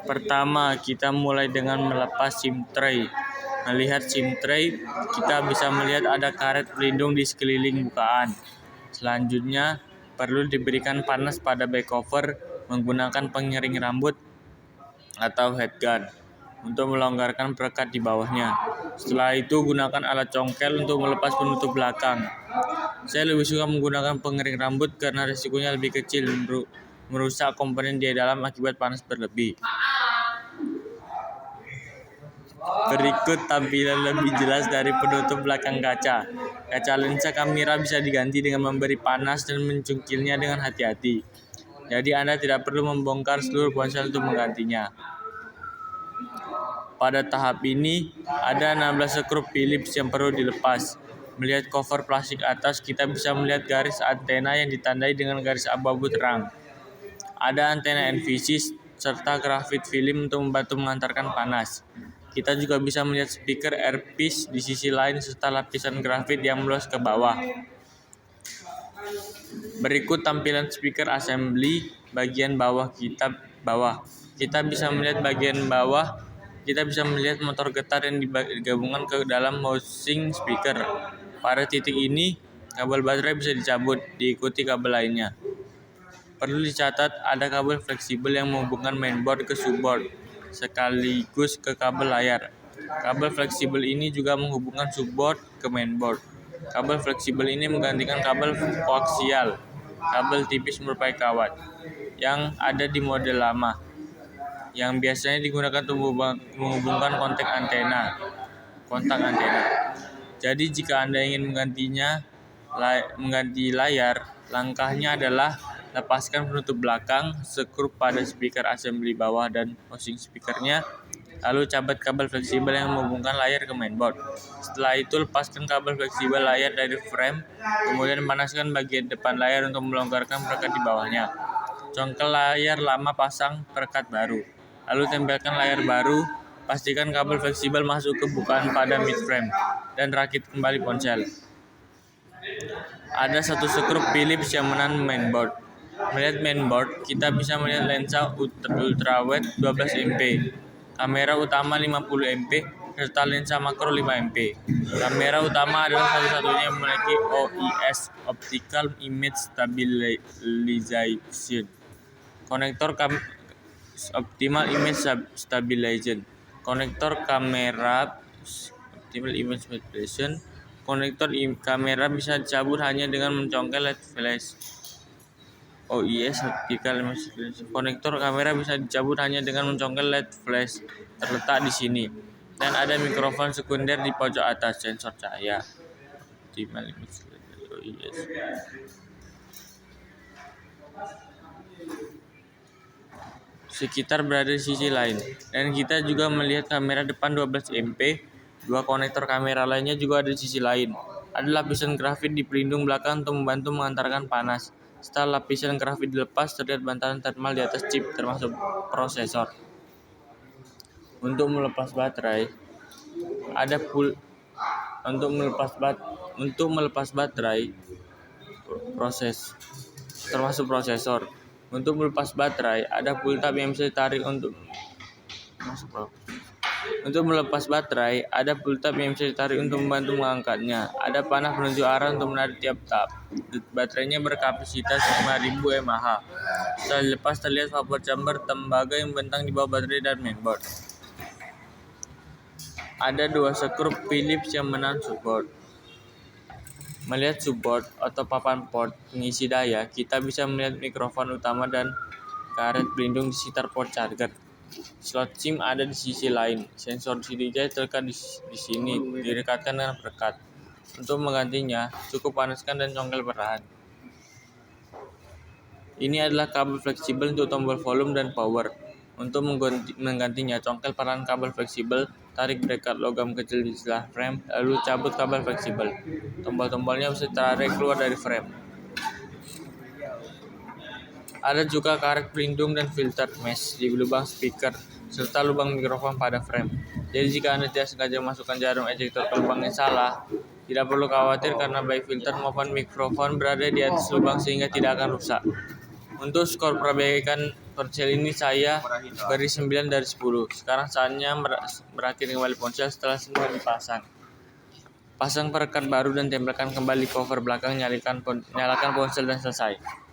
Pertama, kita mulai dengan melepas SIM tray. Melihat SIM tray, kita bisa melihat ada karet pelindung di sekeliling bukaan. Selanjutnya, perlu diberikan panas pada back cover menggunakan pengering rambut atau headgun untuk melonggarkan perekat di bawahnya. Setelah itu, gunakan alat congkel untuk melepas penutup belakang. Saya lebih suka menggunakan pengering rambut karena risikonya lebih kecil merusak komponen di dalam akibat panas berlebih. Berikut tampilan lebih jelas dari penutup belakang kaca. Kaca lensa kamera bisa diganti dengan memberi panas dan mencungkilnya dengan hati-hati. Jadi Anda tidak perlu membongkar seluruh ponsel untuk menggantinya. Pada tahap ini, ada 16 skrup Phillips yang perlu dilepas. Melihat cover plastik atas, kita bisa melihat garis antena yang ditandai dengan garis abu-abu terang. Ada antena NVC serta grafit film untuk membantu mengantarkan panas. Kita juga bisa melihat speaker earpiece di sisi lain serta lapisan grafit yang meluas ke bawah. Berikut tampilan speaker assembly bagian bawah. Kita bisa melihat bagian bawah. Kita bisa melihat motor getar yang digabungkan ke dalam housing speaker. Pada titik ini, kabel baterai bisa dicabut, diikuti kabel lainnya. Perlu dicatat, ada kabel fleksibel yang menghubungkan mainboard ke subboard, sekaligus ke kabel layar. Kabel fleksibel ini juga menghubungkan subboard ke mainboard. Kabel fleksibel ini menggantikan kabel koaksial, kabel tipis berpakai kawat, yang ada di model lama, yang biasanya digunakan untuk menghubungkan kontak antena. Jadi jika Anda ingin mengganti layar, langkahnya adalah lepaskan penutup belakang, skrup pada speaker assembly bawah dan housing speakernya, lalu cabut kabel fleksibel yang menghubungkan layar ke mainboard. Setelah itu, lepaskan kabel fleksibel layar dari frame, kemudian panaskan bagian depan layar untuk melonggarkan perekat di bawahnya. Congkel layar lama, pasang perekat baru, lalu tempelkan layar baru. Pastikan kabel fleksibel masuk ke bukaan pada mid-frame, dan rakit kembali ponsel. Ada satu skrup Phillips yang menahan mainboard. Melihat mainboard, kita bisa melihat lensa ultrawide 12 MP, kamera utama 50 MP, serta lensa makro 5 MP. Kamera utama adalah satu-satunya yang memiliki OIS (Optical Image Stabilization). Konektor Optimal Image Stabilization. Konektor kamera Optimal Image Stabilization. Konektor kamera bisa dicabut hanya dengan mencongkel LED flash. OIS Optical Image Stabilization. Konektor kamera bisa dicabut hanya dengan mencongkel LED flash, terletak di sini. Dan ada mikrofon sekunder di pojok atas, sensor cahaya. Optimal Image Stabilization OIS. Sekitar berada di sisi lain, dan kita juga melihat kamera depan 12 MP. Dua konektor kamera lainnya juga ada di sisi lain. Ada lapisan grafit di pelindung belakang untuk membantu mengantarkan panas. Setelah lapisan grafit dilepas, terlihat bantalan thermal di atas chip, termasuk prosesor. Untuk melepas baterai, termasuk prosesor. Untuk melepas baterai, ada pull tab yang bisa ditarik untuk membantu mengangkatnya. Ada panah penunjuk arah untuk menarik tiap tab. Baterainya berkapasitas 5000 mAh. Setelah dilepas, terlihat vapor chamber tembaga yang membentang di bawah baterai dan mainboard. Ada dua skrup Phillips yang menahan subboard. Melihat subboard atau papan port pengisi daya, kita bisa melihat mikrofon utama dan karet pelindung di sekitar port charger. Slot SIM ada di sisi lain. Sensor CDJ terletak di sini, direkatkan dengan perekat. Untuk menggantinya, cukup panaskan dan congkel perlahan. Ini adalah kabel fleksibel untuk tombol volume dan power. Untuk menggantinya, congkel perlahan kabel fleksibel, tarik perekat logam kecil di sebelah frame, lalu cabut kabel fleksibel. Tombol-tombolnya bisa ditarik keluar dari frame. Ada juga karet pelindung dan filter mesh di lubang speaker, serta lubang mikrofon pada frame. Jadi jika Anda tidak sengaja memasukkan jarum ejector ke lubang yang salah, tidak perlu khawatir karena baik filter maupun mikrofon berada di atas lubang sehingga tidak akan rusak. Untuk skor perbaikan Ponsel ini saya beri 9 dari 10. Sekarang saatnya merakit kembali ponsel setelah semua dipasang. Pasang perekat baru dan tempelkan kembali cover belakang, nyalakan ponsel dan selesai.